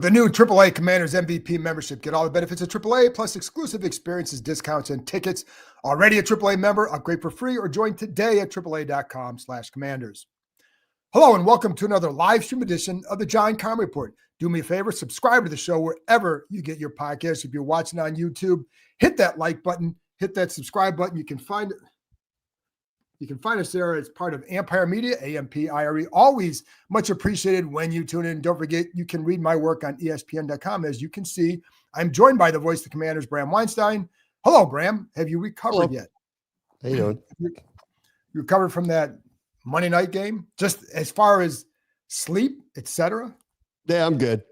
The new AAA Commanders MVP membership. Get all the benefits of AAA plus exclusive experiences, discounts, and tickets. Already a AAA member, upgrade for free or join today at AAA.com/commanders. Hello and welcome to another live stream edition of the John Keim Report. Do me a favor, subscribe to the show wherever you get your podcasts. If you're watching on YouTube, hit that like button, hit that subscribe button. You can find us there as part of Empire Media, AMPIRE. Always much appreciated when you tune in. Don't forget, you can read my work on ESPN.com. As you can see, I'm joined by the voice of the Commanders, Bram Weinstein. Hello, Bram. Have you recovered yet? How you doing? You recovered from that Monday night game, just as far as sleep, etc.? Yeah, I'm good.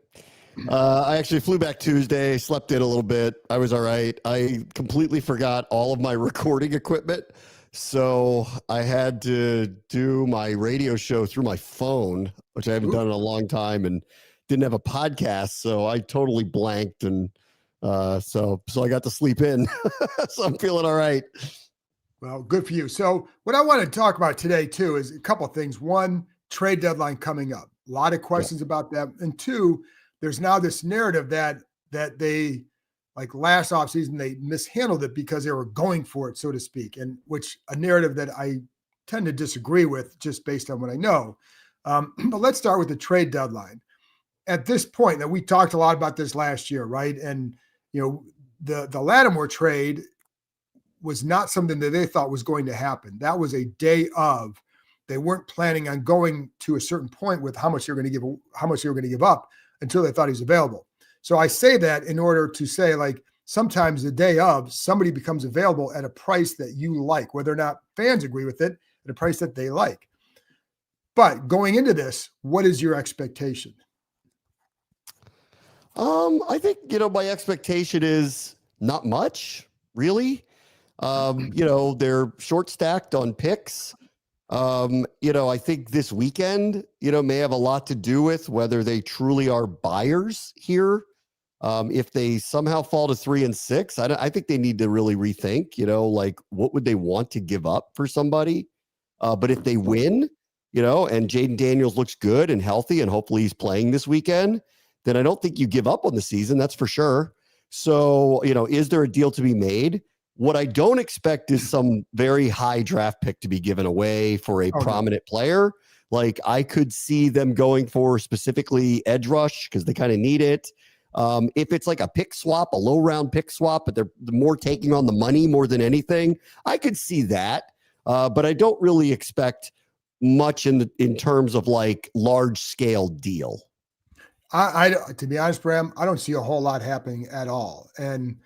I actually flew back Tuesday, slept in a little bit. I was all right. I completely forgot all of my recording equipment. So I had to do my radio show through my phone, which I haven't done in a long time, and didn't have a podcast. So I totally blanked. And so I got to sleep in. So I'm feeling all right. Well, good for you. So what I want to talk about today, too, is a couple of things. One, trade deadline coming up. A lot of questions about that. And two, there's now this narrative that they, like last offseason, they mishandled it because they were going for it, so to speak, and which a narrative that I tend to disagree with just based on what I know. But let's start with the trade deadline. At this point, that we talked a lot about this last year, right? And, you know, the Lattimore trade was not something that they thought was going to happen. That was a day of. They weren't planning on going to a certain point with how much they were going to give up until they thought he was available. So I say that in order to say, like, sometimes the day of, somebody becomes available at a price that you like, whether or not fans agree with it, at a price that they like. But going into this, what is your expectation? I think, my expectation is not much, really. They're short stacked on picks. I think this weekend, may have a lot to do with whether they truly are buyers here. If they somehow fall to 3-6, I think they need to really rethink, what would they want to give up for somebody? But if they win, and Jaden Daniels looks good and healthy, and hopefully he's playing this weekend, then I don't think you give up on the season. That's for sure. So, is there a deal to be made? What I don't expect is some very high draft pick to be given away for a prominent player. Like, I could see them going for specifically edge rush because they kind of need it. If it's like a pick swap, a low round pick swap, but they're more taking on the money more than anything, I could see that. But I don't really expect much in terms of like large scale deal. I to be honest, Bram, I don't see a whole lot happening at all. And,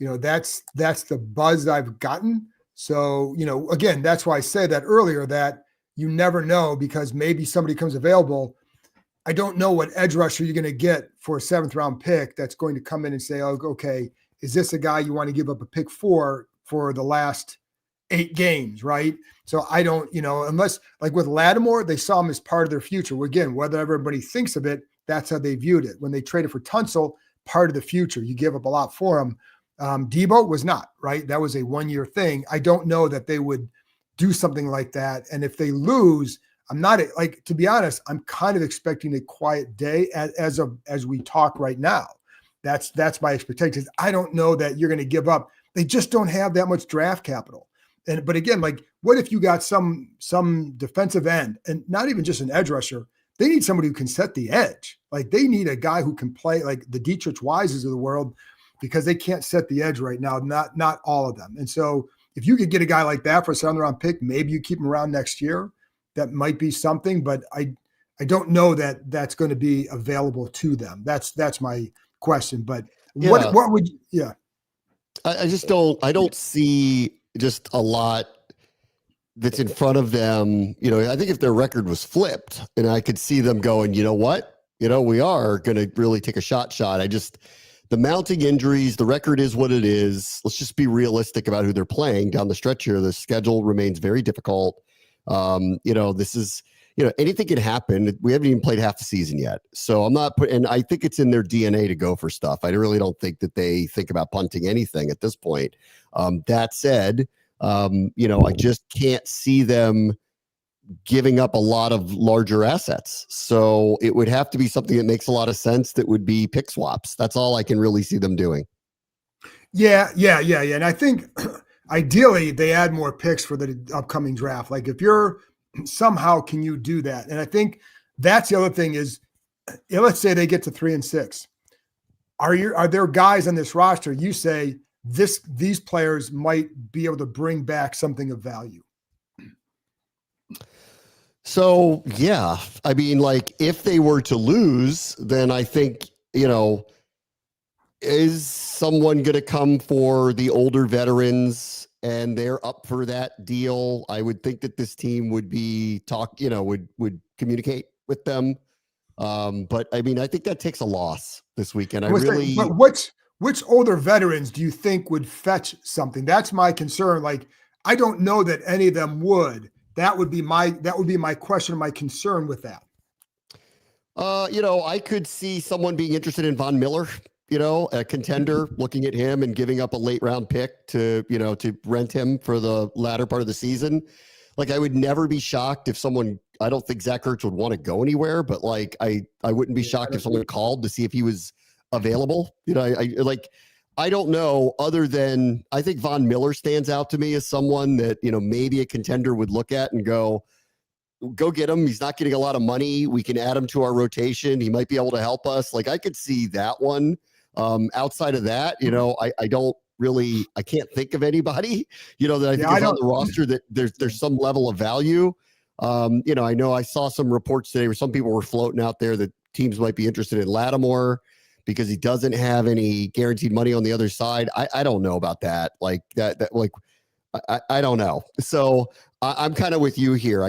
that's the buzz I've gotten. So, again, that's why I said that earlier, that you never know, because maybe somebody comes available. I don't know what edge rusher you're going to get for a 7th round pick that's going to come in and say, oh, okay, is this a guy you want to give up a pick for the last 8 games, right? So I don't, unless, like with Lattimore, they saw him as part of their future. Well, again, whether everybody thinks of it, that's how they viewed it. When they traded for Tunsil, part of the future, you give up a lot for him. Debo was not, right? That was a 1-year thing. I don't know that they would do something like that. And if they lose, I'm not, like, to be honest, I'm kind of expecting a quiet day as we talk right now. That's my expectations. I don't know that you're going to give up. They just don't have that much draft capital. But again, like, what if you got some defensive end, and not even just an edge rusher? They need somebody who can set the edge. Like, they need a guy who can play like the Dietrich Wises of the world, because they can't set the edge right now. Not all of them. And so if you could get a guy like that for a 7th round pick, maybe you keep him around next year. That might be something, but I don't know that that's going to be available to them. That's my question. But what would you, yeah. I don't see just a lot that's in front of them. I think if their record was flipped, and I could see them going, you know what, we are going to really take a shot. The mounting injuries, the record is what it is. Let's just be realistic about who they're playing down the stretch here. The schedule remains very difficult. This is, anything can happen. We haven't even played half the season yet. So and I think it's in their DNA to go for stuff. I really don't think that they think about punting anything at this point. That said, I just can't see them giving up a lot of larger assets. So it would have to be something that makes a lot of sense that would be pick swaps. That's all I can really see them doing. Yeah. And I think ideally they add more picks for the upcoming draft. Like if you're somehow, can you do that? And I think that's the other thing is, let's say they get to 3 and 6. Are there guys on this roster you say these players might be able to bring back something of value? So, yeah, I mean, like if they were to lose, then I think, is someone going to come for the older veterans and they're up for that deal? I would think that this team would would communicate with them. But I mean, I think that takes a loss this weekend. But which older veterans do you think would fetch something? That's my concern. Like, I don't know that any of them would. That would be my question, my concern with that. I could see someone being interested in Von Miller, a contender looking at him and giving up a late round pick to rent him for the latter part of the season. Like, I would never be shocked if I don't think Zach Ertz would want to go anywhere, but like, I wouldn't be shocked if someone called to see if he was available. I don't know, other than I think Von Miller stands out to me as someone that, maybe a contender would look at and go get him. He's not getting a lot of money. We can add him to our rotation. He might be able to help us. Like, I could see that one. Outside of that, I can't think of anybody, that I think is on the roster that there's some level of value. I know I saw some reports today where some people were floating out there that teams might be interested in Lattimore because he doesn't have any guaranteed money on the other side. I don't know about that. Like that I don't know. So I'm kind of with you here.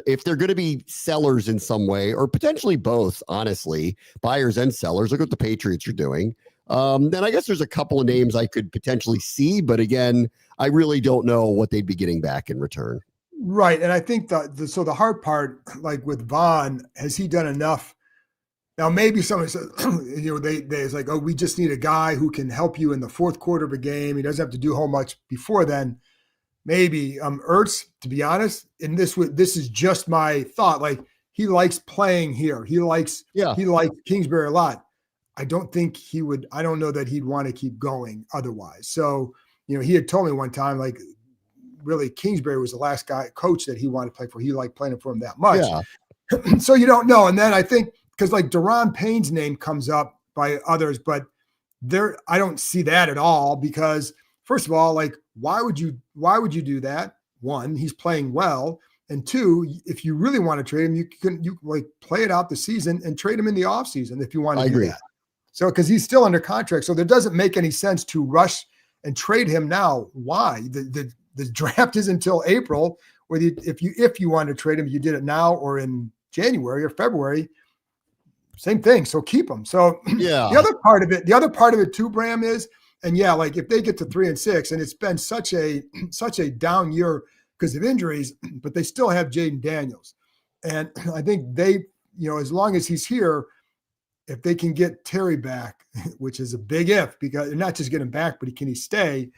If they're going to be sellers in some way, or potentially both, honestly, buyers and sellers, look what the Patriots are doing. Then I guess there's a couple of names I could potentially see, but again, I really don't know what they'd be getting back in return. Right. And I think the hard part, like with Vaughn, has he done enough? Now, maybe someone says, it's like, oh, we just need a guy who can help you in the fourth quarter of a game. He doesn't have to do whole much before then. Maybe Ertz, to be honest, and this is just my thought. Like, he likes playing here. He likes Kingsbury a lot. I don't know that he'd want to keep going otherwise. So, he had told me one time, like, really Kingsbury was the last coach that he wanted to play for. He liked playing for him that much. Yeah. So you don't know. And then I think, because like Daron Payne's name comes up by others, but I don't see that at all, because first of all, like, why would you do that? One, he's playing well. And two, if you really want to trade him, you like play it out the season and trade him in the offseason if you want to do that. So, because he's still under contract. So there doesn't make any sense to rush and trade him now. Why? The draft is until April, or if you want to trade him, you did it now or in January or February, same thing. So keep him. So yeah, the other part of it too, Bram, is, and yeah, like if they get to 3 and 6, and it's been such a down year because of injuries, but they still have Jaden Daniels. And I think they, as long as he's here, if they can get Terry back, which is a big if, because they're not just get him back, but can he stay?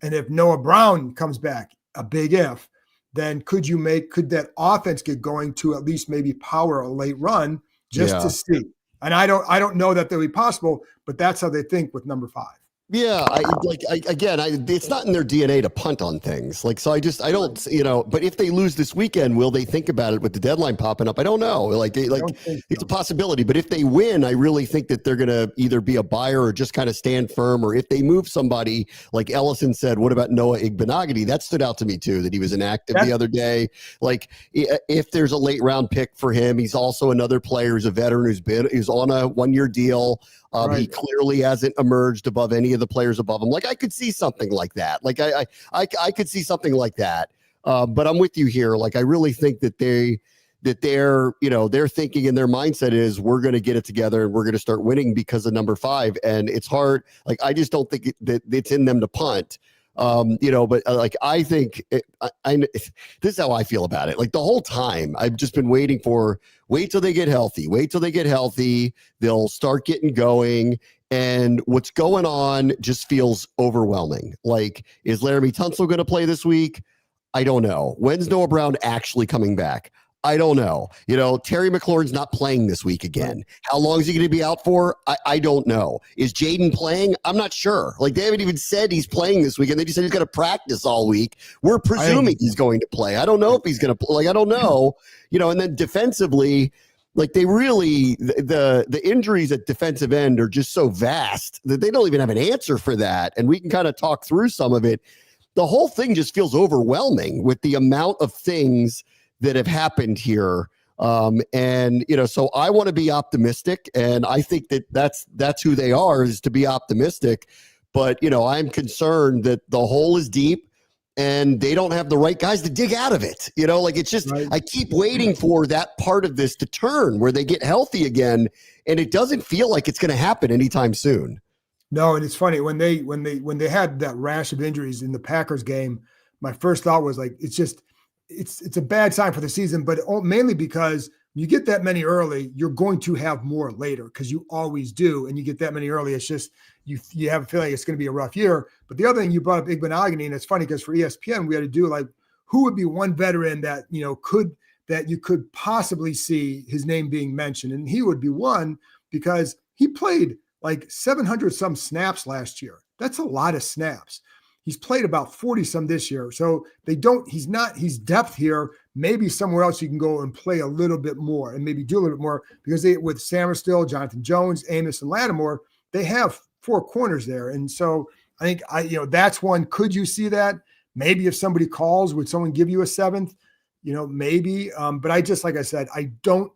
And if Noah Brown comes back, a big if, then could that offense get going to at least maybe power a late run just to see? And I don't know that that'll be possible, but that's how they think with number 5. Yeah, it's not in their DNA to punt on things. Like, so I don't, but if they lose this weekend, will they think about it with the deadline popping up? I don't know. It's a possibility. But if they win, I really think that they're going to either be a buyer or just kind of stand firm. Or if they move somebody, like Ellison said, what about Noah Igbenogany? That stood out to me too, that he was inactive the other day. Like, if there's a late round pick for him, he's also another player who's a veteran who's on a 1-year deal. He clearly hasn't emerged above any of the players above him. Like, I could see something like that. Like, I could see something like that. But I'm with you here. Like, I really think that they're thinking, and their mindset is, we're going to get it together and we're going to start winning because of number 5. And it's hard. Like, I just don't think that it's in them to punt. But like, I think this is how I feel about it. Like, the whole time I've just been wait till they get healthy. They'll start getting going. And what's going on just feels overwhelming. Like, is Laramie Tunsil going to play this week? I don't know. When's Noah Brown actually coming back? I don't know. Terry McLaurin's not playing this week again. Right. How long is he going to be out for? I don't know. Is Jaden playing? I'm not sure. Like, they haven't even said he's playing this weekend. They just said he's going to practice all week. We're presuming he's going to play. I don't know if he's going to play. Like, I don't know. And then defensively, like, they really, the injuries at defensive end are just so vast that they don't even have an answer for that. And we can kind of talk through some of it. The whole thing just feels overwhelming with the amount of things that have happened here. So I want to be optimistic, and I think that's who they are, is to be optimistic. But, I'm concerned that the hole is deep and they don't have the right guys to dig out of it. It's just, right. I keep waiting for that part of this to turn where they get healthy again. And it doesn't feel like it's going to happen anytime soon. No. And it's funny when they had that rash of injuries in the Packers game, my first thought was like, it's a bad sign for the season, but mainly because you get that many early, you're going to have more later, because you always do. And you get that many early, it's just, you have a feeling it's going to be a rough year. But the other thing, you brought up Igbenogany, and it's funny because for ESPN, we had to do like, who would be one veteran that, that you could possibly see his name being mentioned. And he would be one, because he played like 700 some snaps last year. That's a lot of snaps. He's played about 40 some this year. So he's depth here. Maybe somewhere else you can go and play a little bit more and maybe do a little bit more, because with Samerstill, Jonathan Jones, Amos, and Lattimore, they have 4 corners there. And so I think that's one. Could you see that? Maybe if somebody calls, would someone give you a 7th? Maybe. But like I said, I don't,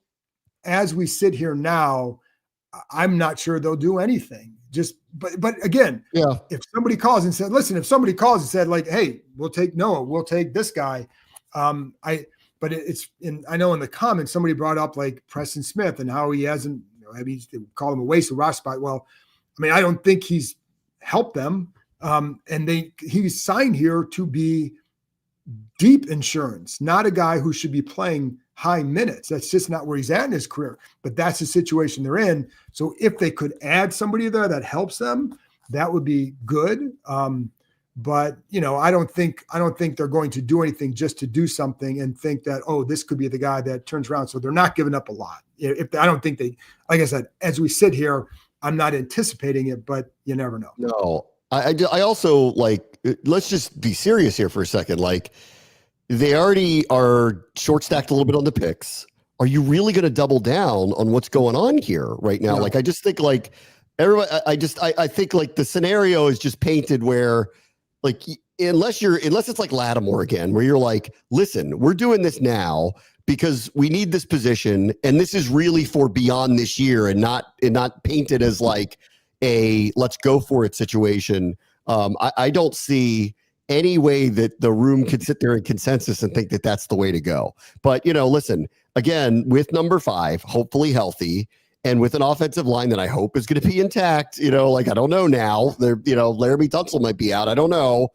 as we sit here now, I'm not sure they'll do anything. But again, yeah. If somebody calls and said, like, hey, we'll take Noah, we'll take this guy. I know in the comments, somebody brought up like Preston Smith and how he hasn't, they call him a waste of roster spot. Well, I don't think he's helped them. And he's signed here to be deep insurance, not a guy who should be playing high minutes. That's just not where he's at in his career, but that's the situation they're in. So if they could add somebody there that helps them, that would be good. But I don't think they're going to do anything just to do something and think that, oh, this could be the guy that turns around. So they're not giving up a lot. I don't think they, like I said, as we sit here, I'm not anticipating it, but you never know. No, I also, like, let's just be serious here for a second. Like, they already are short stacked a little bit on the picks. Are you really going to double down on what's going on here right now? No. Like, I just think like everybody, I think like the scenario is just painted where, like, unless it's like Lattimore again, where you're like, listen, we're doing this now because we need this position, and this is really for beyond this year, and not painted as like a let's go for it situation. I don't see any way that the room could sit there in consensus and think that that's the way to go. But, listen, again, with number 5, hopefully healthy, and with an offensive line that I hope is going to be intact, like, I don't know now. Laramie Tunsil might be out. I don't know.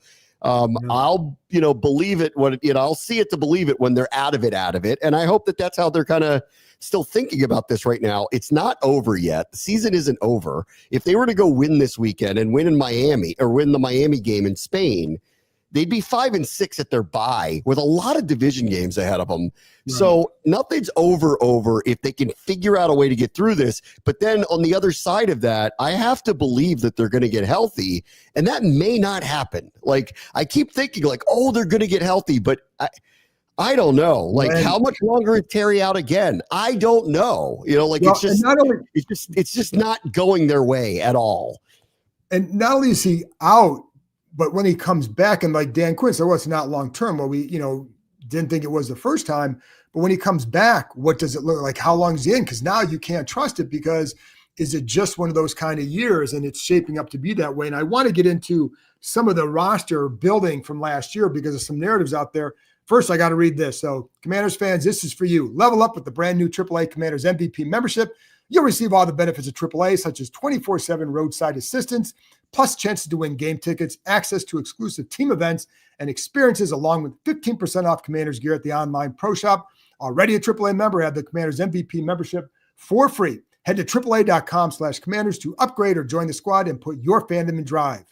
I'll, believe it when, I'll see it to believe it when they're out of it. And I hope that that's how they're kind of still thinking about this right now. It's not over yet. The season isn't over. If they were to go win this weekend and win in Miami, or win the Miami game in Spain, they'd be 5-6 at their bye with a lot of division games ahead of them. Right. So nothing's over if they can figure out a way to get through this. But then on the other side of that, I have to believe that they're going to get healthy, and that may not happen. Like, I keep thinking like, oh, they're going to get healthy, but I don't know. Like, how much longer is Terry out again? I don't know. It's just not going their way at all. And not only is he out, but when he comes back, and like Dan Quinn said, well, it's not long-term. Well, we, didn't think it was the first time, but when he comes back, what does it look like? How long is he in? Because now you can't trust it, because is it just one of those kind of years, and it's shaping up to be that way? And I want to get into some of the roster building from last year, because of some narratives out there. First, I got to read this. So, Commanders fans, this is for you. Level up with the brand new AAA Commanders MVP membership. You'll receive all the benefits of AAA, such as 24/7 roadside assistance, plus chances to win game tickets, access to exclusive team events and experiences, along with 15% off Commanders gear at the online pro shop. Already a AAA member, have the Commanders MVP membership for free. Head to AAA.com/Commanders to upgrade or join the squad and put your fandom in drive.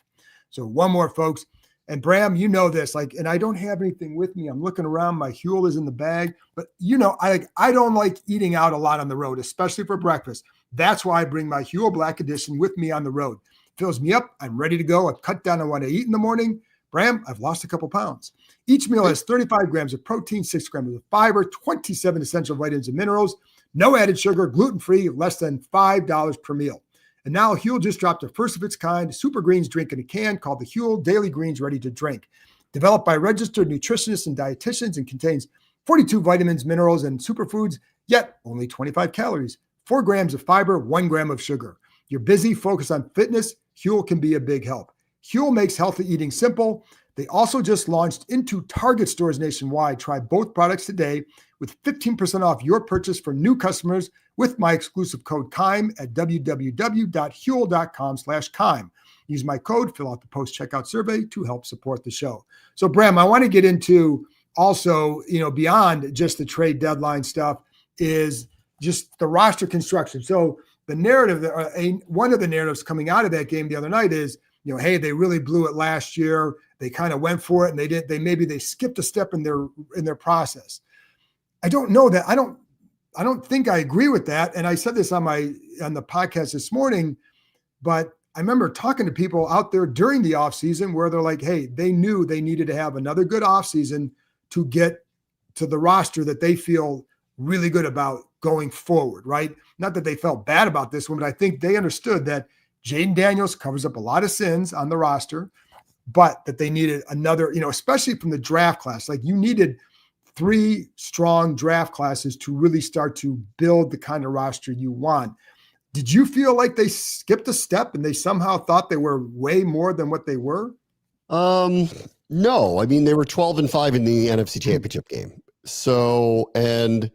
So one more, folks. And Bram, you know this, like, and I don't have anything with me. I'm looking around. My Huel is in the bag, but I don't like eating out a lot on the road, especially for breakfast. That's why I bring my Huel Black Edition with me on the road. Fills me up. I'm ready to go. I've cut down on what I eat in the morning. Bram, I've lost a couple pounds. Each meal has 35 grams of protein, 6 grams of fiber, 27 essential vitamins and minerals, no added sugar, gluten-free, less than $5 per meal. And now Huel just dropped a first of its kind super greens drink in a can called the Huel Daily Greens Ready to Drink. Developed by registered nutritionists and dietitians and contains 42 vitamins, minerals, and superfoods, yet only 25 calories, 4 grams of fiber, 1 gram of sugar. You're busy, focused on fitness, Huel can be a big help. Huel makes healthy eating simple. They also just launched into Target stores nationwide. Try both products today with 15% off your purchase for new customers with my exclusive code Keim at www.huel.com/Keim. Use my code, fill out the post-checkout survey to help support the show. So, Bram, I want to get into also, beyond just the trade deadline stuff is just the roster construction. So the narrative, one of the narratives coming out of that game the other night is, hey, they really blew it last year. They kind of went for it, and they skipped a step in their process. I don't know that. I don't think I agree with that. And I said this on the podcast this morning, but I remember talking to people out there during the offseason where they're like, hey, they knew they needed to have another good offseason to get to the roster that they feel really good about going forward, right? Not that they felt bad about this one, but I think they understood that Jaden Daniels covers up a lot of sins on the roster, but that they needed another, especially from the draft class. Like, you needed 3 strong draft classes to really start to build the kind of roster you want. Did you feel like they skipped a step and they somehow thought they were way more than what they were? No, I mean, they were 12-5 in the NFC Championship game. So, and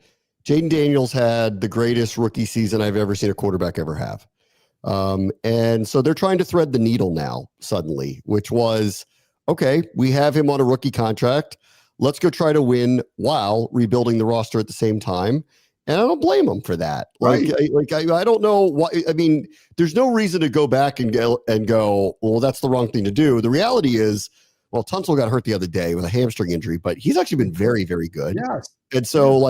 Jaden Daniels had the greatest rookie season I've ever seen a quarterback ever have. And so they're trying to thread the needle now suddenly, which was, okay, we have him on a rookie contract. Let's go try to win while rebuilding the roster at the same time. And I don't blame them for that. Right. I don't know why. I mean, there's no reason to go back and go, well, that's the wrong thing to do. The reality is, well, Tunsil got hurt the other day with a hamstring injury, but he's actually been very, very good. Yes. And so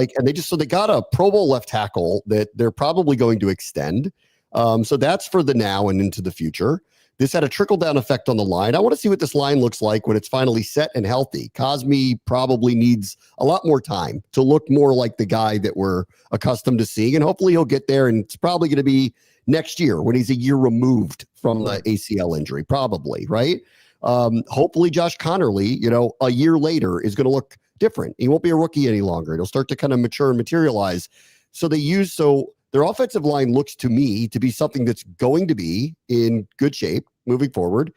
they got a Pro Bowl left tackle that they're probably going to extend. So that's for the now and into the future. This had a trickle-down effect on the line. I want to see what this line looks like when it's finally set and healthy. Cosme probably needs a lot more time to look more like the guy that we're accustomed to seeing, and hopefully he'll get there, and it's probably going to be next year when he's a year removed from the ACL injury, probably, right? Hopefully Josh Connerly, a year later is going to look different. He won't be a rookie any longer. It'll start to kind of mature and materialize. So their offensive line looks to me to be something that's going to be in good shape moving forward.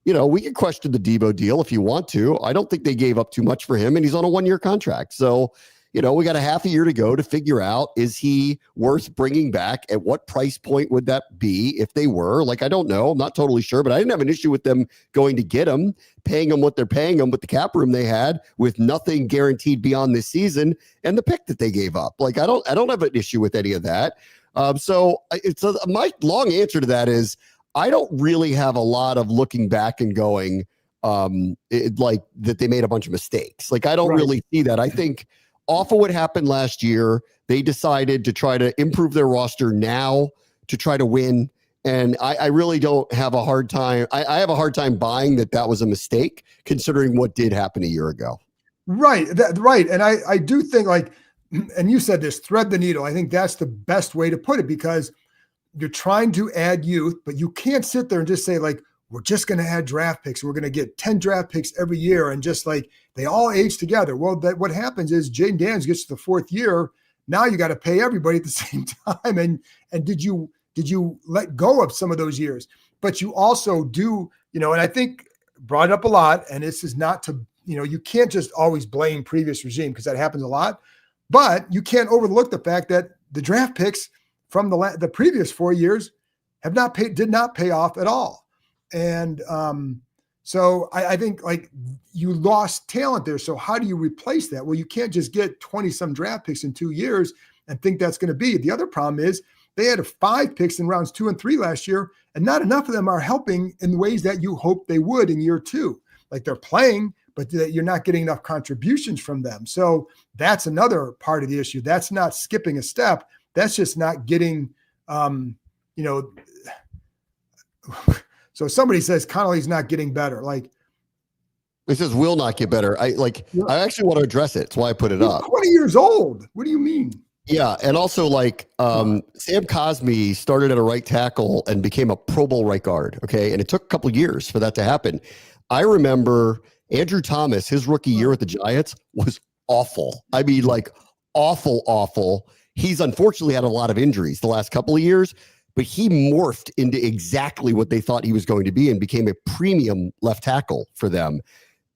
We can question the Debo deal if you want to. I don't think they gave up too much for him, and he's on a 1-year contract. So, we got a half a year to go to figure out, is he worth bringing back? At what price point would that be if they were? I don't know. I'm not totally sure, but I didn't have an issue with them going to get him, paying him what they're paying him with the cap room they had, with nothing guaranteed beyond this season, and the pick that they gave up. I don't have an issue with any of that. So my long answer to that is, I don't really have a lot of looking back and going, that they made a bunch of mistakes. I don't really see that. I think off of what happened last year, they decided to try to improve their roster now to try to win. And I really don't have a hard time. I have a hard time buying that was a mistake, considering what did happen a year ago. Right. Right. And I do think, and you said this, thread the needle. I think that's the best way to put it, because you're trying to add youth, but you can't sit there and just say, we're just going to add draft picks. We're going to get 10 draft picks every year. And just they all age together. Well, what happens is Jaden Daniels gets to the 4th year. Now you got to pay everybody at the same time. And did you let go of some of those years? But you also do, and I think brought it up a lot, and this is not to, you can't just always blame previous regime, because that happens a lot, but you can't overlook the fact that the draft picks from the previous 4 years did not pay off at all. And so I think you lost talent there. So how do you replace that? Well, you can't just get 20 some draft picks in 2 years and think that's going to be. The other problem is they had 5 picks in rounds 2 and 3 last year, and not enough of them are helping in ways that you hope they would in year 2. like they're playing, but you're not getting enough contributions from them. So that's another part of the issue. That's not skipping a step. That's just not getting, so somebody says Connolly's not getting better. Like, it says will not get better. I actually want to address it. That's why I put it up. 20 years old. What do you mean? Yeah, and also Sam Cosme started at a right tackle and became a Pro Bowl right guard. Okay, and it took a couple of years for that to happen. I remember Andrew Thomas, his rookie year with the Giants was awful. I mean, like awful. He's unfortunately had a lot of injuries the last couple of years, but he morphed into exactly what they thought he was going to be and became a premium left tackle for them.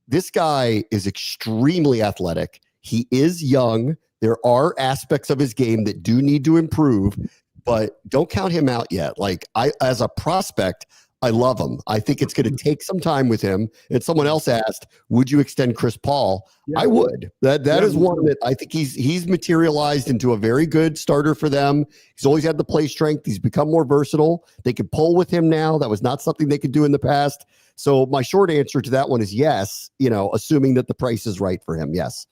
This guy is extremely athletic. He is young. There are aspects of his game that do need to improve, but don't count him out yet. Like as a prospect, I love him. I think it's going to take some time with him. And someone else asked, would you extend Chris Paul? Yeah. I would. That is one that I think he's materialized into a very good starter for them. He's always had the play strength. He's become more versatile. They can pull with him now. That was not something they could do in the past. So my short answer to that one is yes, assuming that the price is right for him. Yes.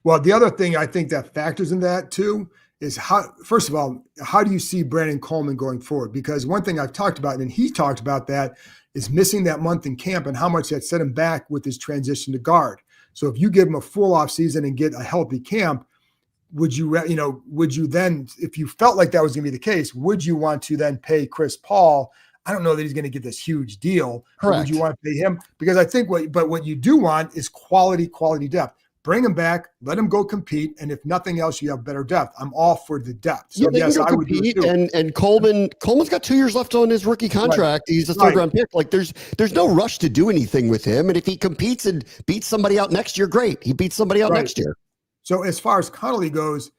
Well, the other thing I think that factors in that too is first of all, how do you see Brandon Coleman going forward? Because one thing I've talked about, and he talked about that, is missing that month in camp and how much that set him back with his transition to guard. So if you give him a full off season and get a healthy camp, would you then, if you felt like that was going to be the case, would you want to then pay Chris Paul? I don't know that he's going to get this huge deal. Correct. Would you want to pay him? Because I think what you do want is quality depth. Bring him back, let him go compete, and if nothing else, you have better depth. I'm all for the depth. So yes, I would do it too. And Coleman's got 2 years left on his rookie contract. Right. He's a third round pick. Like there's no rush to do anything with him. And if he competes and beats somebody out next year, great. He beats somebody out next year. So as far as Connolly goes,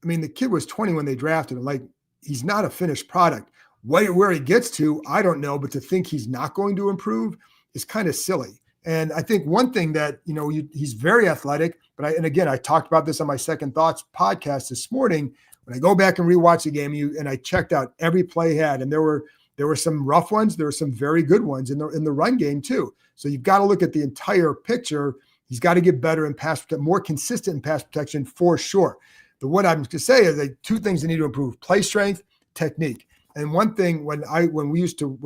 I mean, the kid was 20 when they drafted him. Like, he's not a finished product. Where he gets to, I don't know, but to think he's not going to improve is kind of silly. And I think one thing that, he's very athletic, but I talked about this on my Second Thoughts podcast this morning. When I go back and rewatch the game, and I checked out every play he had, and there were some rough ones. There were some very good ones in the run game too. So you've got to look at the entire picture. He's got to get better in pass protection, more consistent in pass protection for sure. But what I'm going to say is that 2 things that need to improve: play strength, technique. And one thing when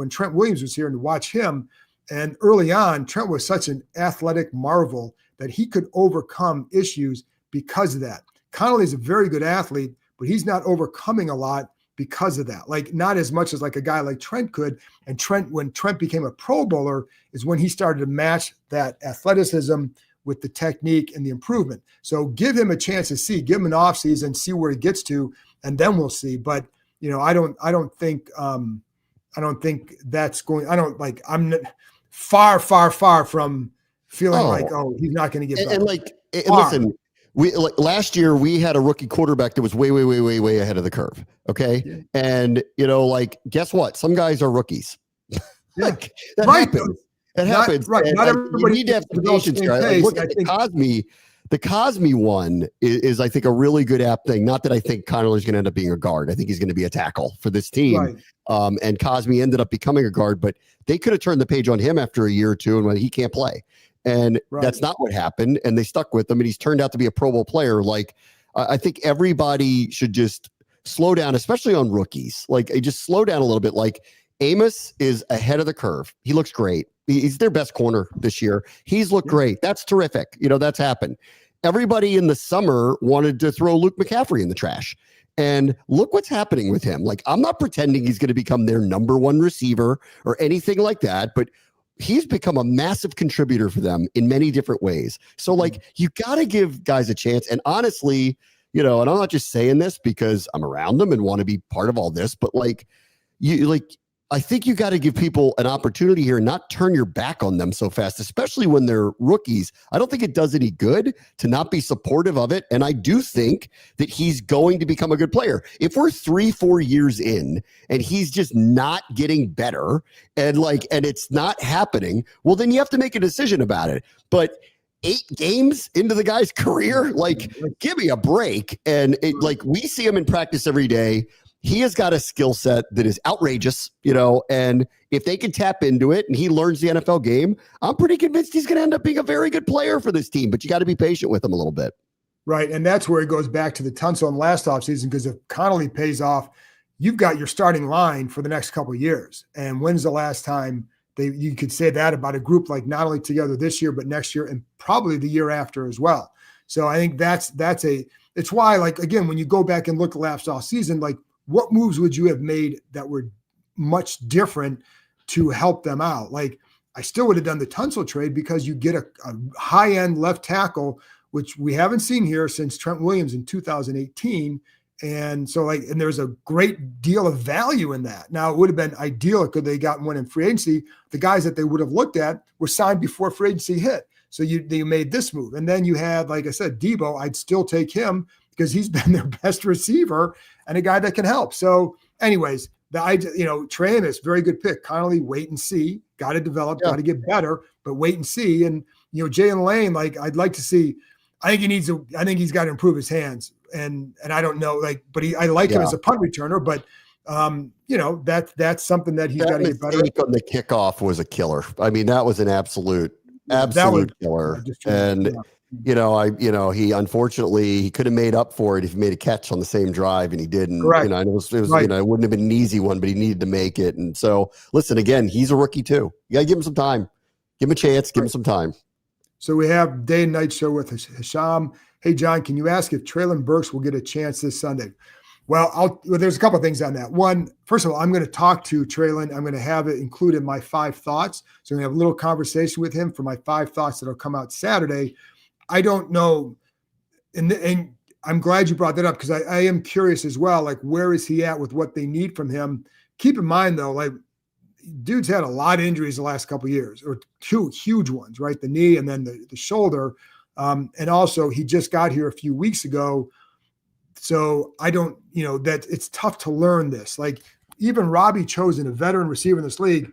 Trent Williams was here and to watch him, and early on, Trent was such an athletic marvel that he could overcome issues because of that. Connolly's a very good athlete, but he's not overcoming a lot because of that. Like, not as much as like a guy like Trent could. And when Trent became a Pro Bowler is when he started to match that athleticism with the technique and the improvement. So give him a chance to see, give him an offseason, see where he gets to, and then we'll see. But I don't think that's going. I'm far from feeling he's not going to get better. Listen, last year we had a rookie quarterback that was way ahead of the curve. Okay. Yeah. And guess what? Some guys are rookies. That happens. It happens. Right. And, not everybody need to have some patience here. Look at the Cosme one is, I think, a really good app thing. Not that I think Connolly's going to end up being a guard. I think he's going to be a tackle for this team. Right. And Cosme ended up becoming a guard, but they could have turned the page on him after a year or two and when he can't play. And that's not what happened. And they stuck with him, and he's turned out to be a Pro Bowl player. Like, I think everybody should just slow down, especially on rookies. Like, just slow down a little bit. Like, Amos is ahead of the curve. He looks great. He's their best corner this year. He's looked great. That's terrific. That's happened. Everybody in the summer wanted to throw Luke McCaffrey in the trash. And look what's happening with him. Like, I'm not pretending he's going to become their number 1 receiver or anything like that, but he's become a massive contributor for them in many different ways. So, like, you got to give guys a chance. And honestly, and I'm not just saying this because I'm around them and want to be part of all this, but I think you got to give people an opportunity here and not turn your back on them so fast, especially when they're rookies. I don't think it does any good to not be supportive of it. And I do think that he's going to become a good player. If we're 3-4 years in and he's just not getting better and it's not happening, well, then you have to make a decision about it. But 8 games into the guy's career, give me a break. And we see him in practice every day. he has got a skill set that is outrageous, and if they can tap into it and he learns the NFL game, I'm pretty convinced he's going to end up being a very good player for this team, but you got to be patient with him a little bit. Right. And that's where it goes back to the Tunsil in last offseason, because if Connolly pays off, you've got your starting line for the next couple of years. And when's the last time you could say that about a group like not only together this year, but next year and probably the year after as well. So I think it's why, like, again, when you go back and look at last off season, like, what moves would you have made that were much different to help them out? Like, I still would have done the Tunsil trade because you get a high-end left tackle, which we haven't seen here since Trent Williams in 2018. And so, like, and there's a great deal of value in that. Now, it would have been ideal could they gotten one in free agency. The guys that they would have looked at were signed before free agency hit. So you made this move. And then you had, like I said, Debo. I'd still take him because he's been their best receiver and a guy that can help. So anyways, Trey Amos, very good pick. Connolly, wait and see. Got to develop, got to get better, but wait and see. And, Jalen Lane, like, I'd like to see, I think he's got to improve his hands. And I don't know, like, but I like him as a punt returner, but that's something that he's got to get better at. On the kickoff was a killer. I mean, that was an absolute killer. And he unfortunately he could have made up for it if he made a catch on the same drive, and he didn't. Correct. It was right. It wouldn't have been an easy one, but he needed to make it. And so, listen, again, he's a rookie too. You got to give him some time, give him a chance, give him some time. So we have day and night show with Hisham. Hey, John, can you ask if Traylon Burks will get a chance this Sunday? Well, there's a couple of things on that. One, first of all, I'm going to talk to Traylon. I'm going to have it included in my 5 thoughts. So I'm going to have a little conversation with him for my 5 thoughts that'll come out Saturday. I don't know. And I'm glad you brought that up because I am curious as well. Like, where is he at with what they need from him? Keep in mind, though, like, dude's had a lot of injuries the last couple of years, or 2 huge ones, right? The knee and then the shoulder. And also he just got here a few weeks ago. So I don't, that it's tough to learn this. Like, even Robbie Chosen, a veteran receiver in this league,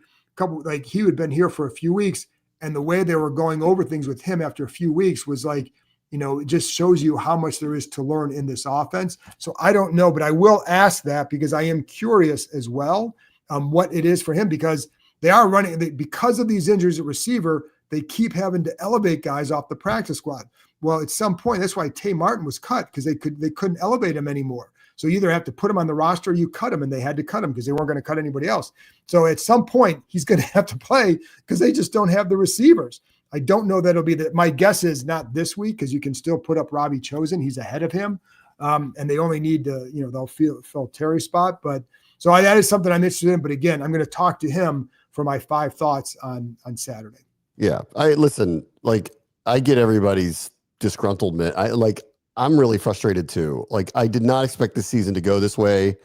he had been here for a few weeks, and the way they were going over things with him after a few weeks was like, it just shows you how much there is to learn in this offense. So I don't know, but I will ask that because I am curious as well what it is for him, because they are running because of these injuries at receiver. They keep having to elevate guys off the practice squad. Well, at some point, that's why Tay Martin was cut, because they couldn't elevate him anymore. So you either have to put him on the roster or you cut him, and they had to cut him because they weren't going to cut anybody else. So at some point, he's going to have to play because they just don't have the receivers. I don't know that it'll be that. My guess is not this week, because you can still put up Robbie Chosen. He's ahead of him. And they only need to, they'll fill Terry's spot. But so that is something I'm interested in. But again, I'm going to talk to him for my 5 thoughts on Saturday. Yeah. I get everybody's disgruntlement. I'm really frustrated too. Like, I did not expect this season to go this way.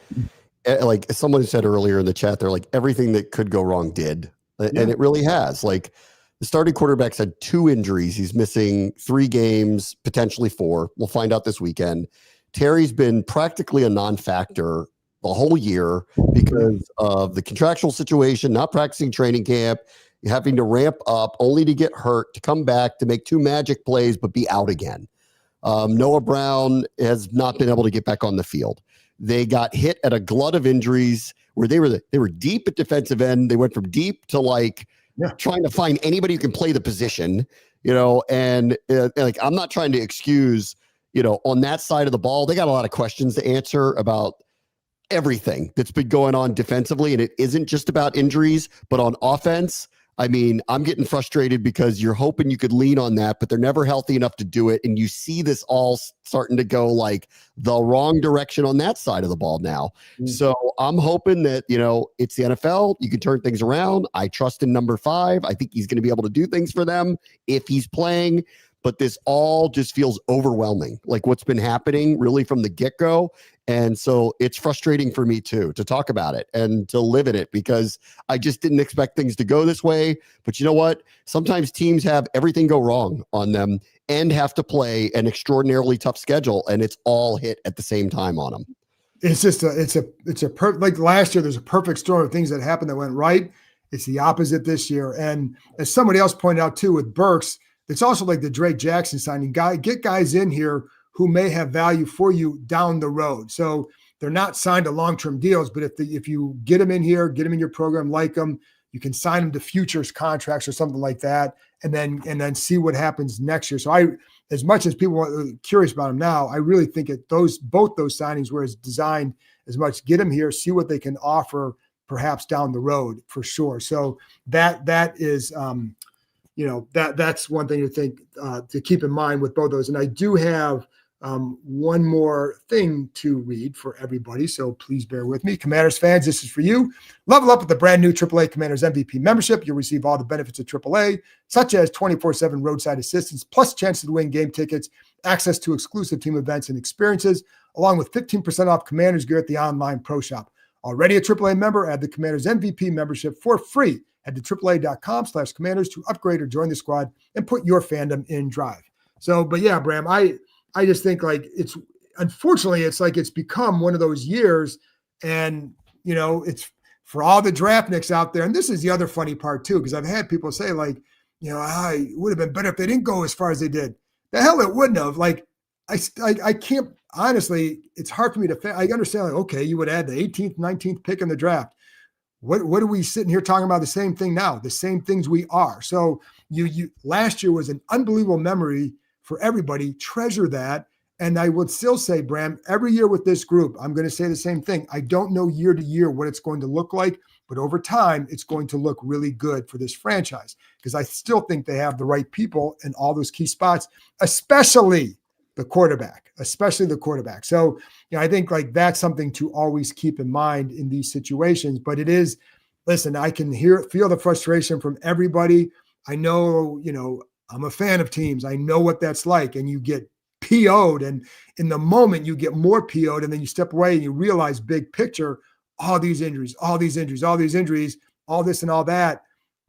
Like someone said earlier in the chat, they're like, everything that could go wrong did. And it really has. Like, the starting quarterback's had 2 injuries. He's missing 3 games, potentially 4. We'll find out this weekend. Terry's been practically a non-factor the whole year because of the contractual situation, not practicing training camp, having to ramp up only to get hurt, to come back, to make 2 magic plays, but be out again. Noah Brown has not been able to get back on the field. They got hit at a glut of injuries where they were deep at defensive end. They went from deep to trying to find anybody who can play the position, and I'm not trying to excuse, on that side of the ball, they got a lot of questions to answer about everything that's been going on defensively. And it isn't just about injuries, but on offense. I mean, I'm getting frustrated because you're hoping you could lean on that, but they're never healthy enough to do it. And you see this all starting to go like the wrong direction on that side of the ball now. So I'm hoping that, it's the NFL. You can turn things around. I trust in number 5. I think he's going to be able to do things for them if he's playing. But this all just feels overwhelming, like what's been happening really from the get-go. And so it's frustrating for me too, to talk about it and to live in it, because I just didn't expect things to go this way. But you know what? Sometimes teams have everything go wrong on them and have to play an extraordinarily tough schedule, and it's all hit at the same time on them. It's just like last year, there's a perfect storm of things that happened that went right. It's the opposite this year. And as somebody else pointed out too, with Burks, it's also like the Drake Jackson signing. Get guys in here who may have value for you down the road. So they're not signed to long-term deals, but if you get them in here, get them in your program, like them, you can sign them to futures contracts or something like that, and then see what happens next year. So as much as people are curious about them now, I really think both those signings were as designed as much get them here, see what they can offer perhaps down the road for sure. So that is that's one thing to think to keep in mind with both those. And I do have one more thing to read for everybody, so please bear with me. Commanders fans, this is for you. Level up with the brand new AAA Commanders MVP membership. You'll receive all the benefits of AAA, such as 24/7 roadside assistance, plus chances to win game tickets, access to exclusive team events and experiences, along with 15% off Commanders gear at the online pro shop. Already a AAA member, add the Commanders MVP membership for free. Head to AAA.com/Commanders to upgrade or join the squad and put your fandom in drive. So, but yeah, Bram, I just think like unfortunately, it's become one of those years, and it's for all the draftniks out there. And this is the other funny part too, because I've had people say like, it would have been better if they didn't go as far as they did. The hell it wouldn't have. Like, I can't, honestly, it's hard for me to, I understand like, okay, you would add the 18th, 19th pick in the draft. What are we sitting here talking about the same thing now? The same things we are. So you last year was an unbelievable memory for everybody. Treasure that. And I would still say, Bram, every year with this group, I'm going to say the same thing. I don't know year to year what it's going to look like, but over time, it's going to look really good for this franchise because I still think they have the right people in all those key spots, especially the quarterback. So, I think like that's something to always keep in mind in these situations. But it is, listen, I can feel the frustration from everybody. I know, I'm a fan of teams. I know what that's like. And you get PO'd, and in the moment you get more PO'd, and then you step away and you realize big picture, all these injuries, all this and all that.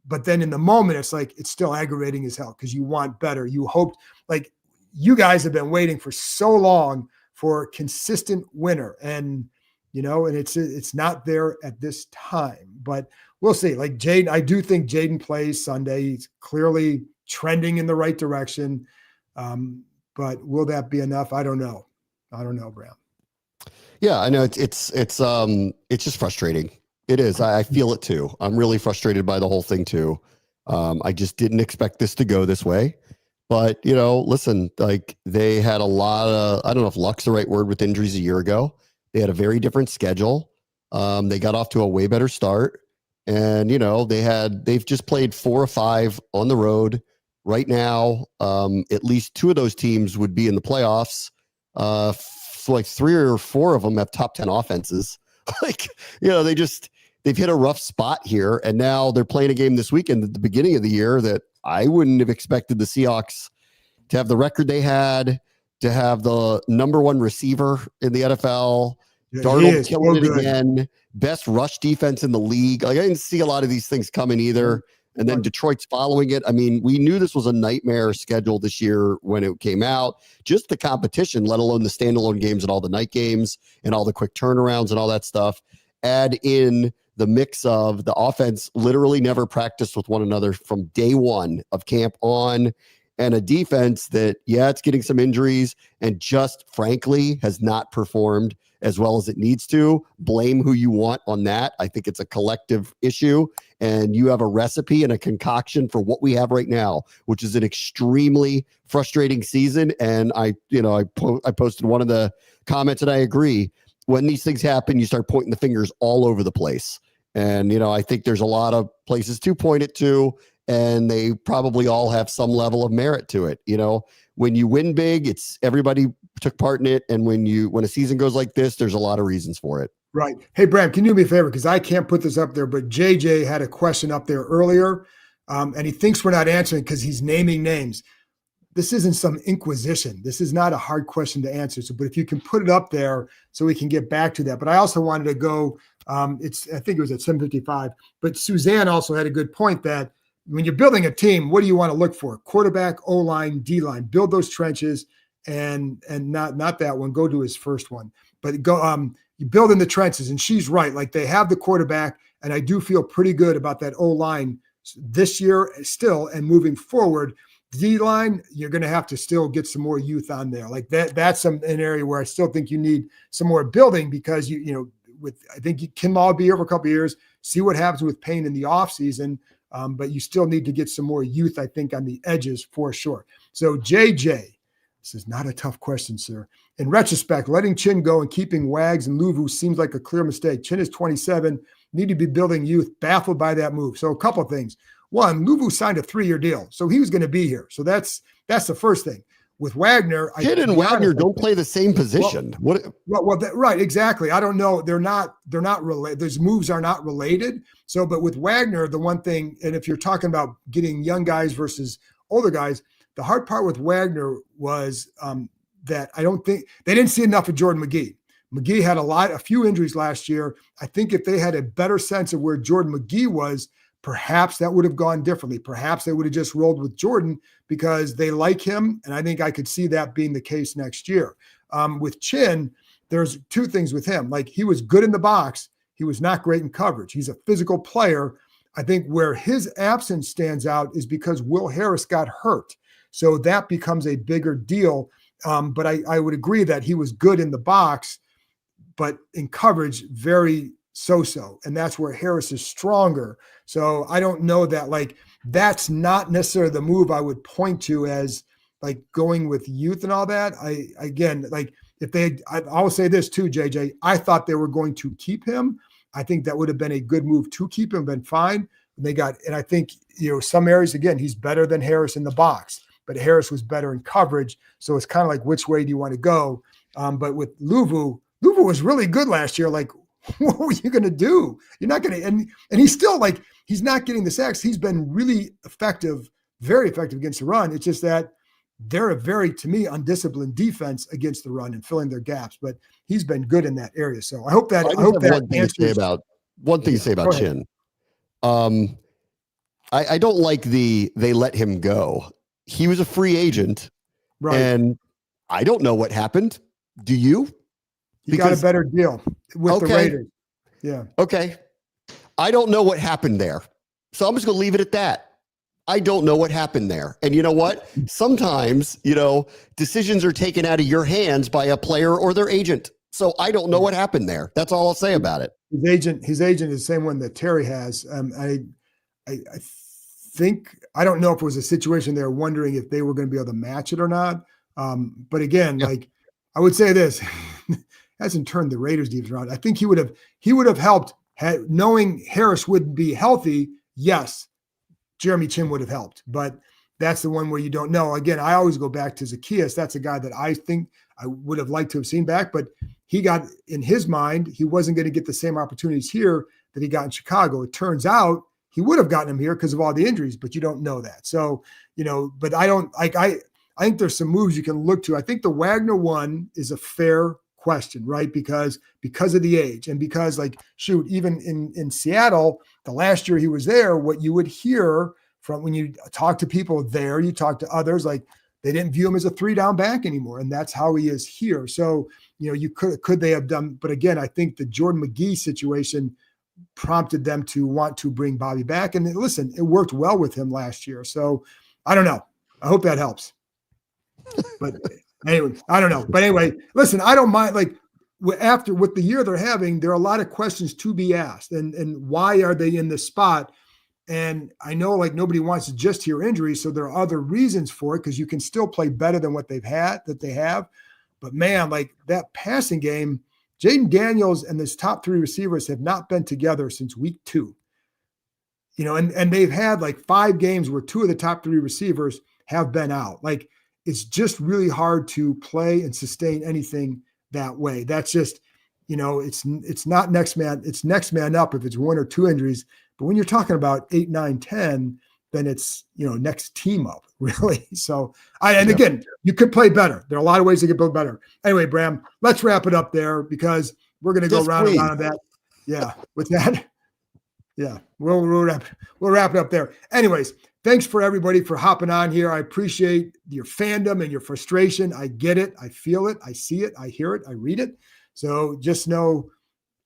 But then in the moment, it's like, it's still aggravating as hell because you want better. You hoped, like, you guys have been waiting for so long for a consistent winner, and and it's not there at this time, but we'll see. Like Jaden, I do think Jaden plays Sunday. He's clearly trending in the right direction. But will that be enough? I don't know, Bram. Yeah, I know it's just frustrating. It is. I feel it too. I'm really frustrated by the whole thing too. I just didn't expect this to go this way. But, listen, like they had a lot of, I don't know if luck's the right word with injuries a year ago. They had a very different schedule. They got off to a way better start. And, they've just played 4 or 5 on the road right now. At least 2 of those teams would be in the playoffs. Like 3 or 4 of them have top 10 offenses. Like, they've hit a rough spot here. And now they're playing a game this weekend at the beginning of the year that I wouldn't have expected the Seahawks to have the record they had, to have the number 1 receiver in the NFL. Yeah, Darnold killing it again. Best rush defense in the league. Like I didn't see a lot of these things coming either. And then Detroit's following it. I mean, we knew this was a nightmare schedule this year when it came out. Just the competition, let alone the standalone games and all the night games and all the quick turnarounds and all that stuff. Add in the mix of the offense literally never practiced with one another from day one of camp on, and a defense that, it's getting some injuries and just frankly has not performed as well as it needs to. Blame who you want on that. I think it's a collective issue, and you have a recipe and a concoction for what we have right now, which is an extremely frustrating season. And I posted one of the comments, and I agree. When these things happen, you start pointing the fingers all over the place. And, I think there's a lot of places to point it to, and they probably all have some level of merit to it. When you win big, it's everybody took part in it. And when a season goes like this, there's a lot of reasons for it. Right. Hey, Bram, can you do me a favor? Because I can't put this up there, but JJ had a question up there earlier, and he thinks we're not answering because he's naming names. This isn't some inquisition. This is not a hard question to answer. So, but if you can put it up there so we can get back to that. But I also wanted to go, I think it was at 7:55, but Suzanne also had a good point that when you're building a team, what do you want to look for? Quarterback, O-line, D-line, build those trenches, and not that one, go to his first one, but go, you build in the trenches. And she's right. Like they have the quarterback, and I do feel pretty good about that O-line this year still and moving forward. D line, you're going to have to still get some more youth on there. Like that's an area where I still think you need some more building because I think Keim will be here for a couple of years, see what happens with Payne in the offseason. But you still need to get some more youth, I think, on the edges for sure. So JJ, this is not a tough question, sir. In retrospect, letting Chin go and keeping Wags and Luvu seems like a clear mistake. Chin is 27, need to be building youth, baffled by that move. So a couple of things. One, Luvu signed a 3-year deal, so he was going to be here. So that's the first thing. With Wagner, Chin and Wagner don't play the same position. Right, exactly. I don't know. They're not related. Those moves are not related. So, but with Wagner, the one thing, and if you're talking about getting young guys versus older guys, the hard part with Wagner was that I don't think they didn't see enough of Jordan McGee. McGee had a few injuries last year. I think if they had a better sense of where Jordan McGee was, perhaps that would have gone differently. Perhaps they would have just rolled with Jordan because they like him. And I think I could see that being the case next year. With Chin, there's two things with him. Like, he was good in the box. He was not great in coverage. He's a physical player. I think where his absence stands out is because Will Harris got hurt. So that becomes a bigger deal. But I would agree that he was good in the box, but in coverage, very so-so. And that's where Harris is stronger. So I don't know that, like, that's not necessarily the move I would point to as like going with youth and all that. I'll say this too, JJ, I thought they were going to keep him. I think that would have been a good move to keep him, been fine. And I think, some areas, again, he's better than Harris in the box, but Harris was better in coverage. So it's kind of like, which way do you want to go? But with Luvu was really good last year. Like, what were you going to do? You're not going to, and he's still like, he's not getting the sacks. He's been really effective, very effective against the run. It's just that they're a very, to me, undisciplined defense against the run and filling their gaps, but he's been good in that area. So I hope that, one thing to say about Chin. I don't like they let him go. He was a free agent, right? And I don't know what happened. Do you? He got a better deal with the Raiders. Yeah. Okay. I don't know what happened there. So I'm just going to leave it at that. I don't know what happened there. And you know what? Sometimes, decisions are taken out of your hands by a player or their agent. So I don't know what happened there. That's all I'll say about it. His agent is the same one that Terry has. I think, I don't know if it was a situation they were wondering if they were going to be able to match it or not. But again, like, I would say this, hasn't turned the Raiders defense around. I think he would have helped knowing Harris wouldn't be healthy. Yes, Jeremy Chin would have helped, but that's the one where you don't know. Again, I always go back to Zacchaeus. That's a guy that I think I would have liked to have seen back, but he got, in his mind, he wasn't going to get the same opportunities here that he got in Chicago. It turns out he would have gotten him here because of all the injuries, but you don't know that. So, but I don't like, I think there's some moves you can look to. I think the Wagner one is a fair question, right? Because of the age and because, like, shoot, even in Seattle, the last year he was there, what you would hear from when you talk to people there, you talk to others, like, they didn't view him as a 3-down back anymore. And that's how he is here. So, you could they have done, but again, I think the Jordan McGee situation prompted them to want to bring Bobby back. And listen, it worked well with him last year. So I don't know. I hope that helps. But anyway, I don't know. But anyway, listen, I don't mind. Like, after with the year they're having, there are a lot of questions to be asked. And why are they in this spot? And I know, like, nobody wants to just hear injuries. So there are other reasons for it, because you can still play better than what they have. But man, like, that passing game, Jaden Daniels and his top 3 receivers have not been together since week 2. And they've had like 5 games where 2 of the top 3 receivers have been out. Like, it's just really hard to play and sustain anything that way. That's just, it's not next man. It's next man up if it's 1 or 2 injuries. But when you're talking about 8, 9, 10, then it's, next team up, really. So, again, you could play better. There are a lot of ways to get built better. Anyway, Bram, let's wrap it up there because we're going to go round and round on that. Yeah. With that. Yeah. We'll wrap it up there. Anyways, thanks for everybody for hopping on here. I appreciate your fandom and your frustration. I get it. I feel it. I see it. I hear it. I read it. So just know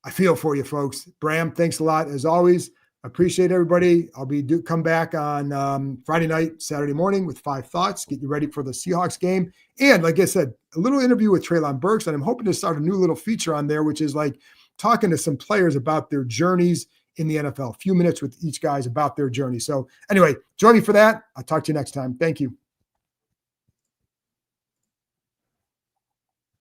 I feel for you folks. Bram, thanks a lot as always. Appreciate everybody. I'll be come back on Friday night, Saturday morning with 5 thoughts. Get you ready for the Seahawks game. And like I said, a little interview with Treylon Burks. And I'm hoping to start a new little feature on there, which is like talking to some players about their journeys in the NFL. A few minutes with each guys about their journey. So anyway, join me for that. I'll talk to you next time. Thank you.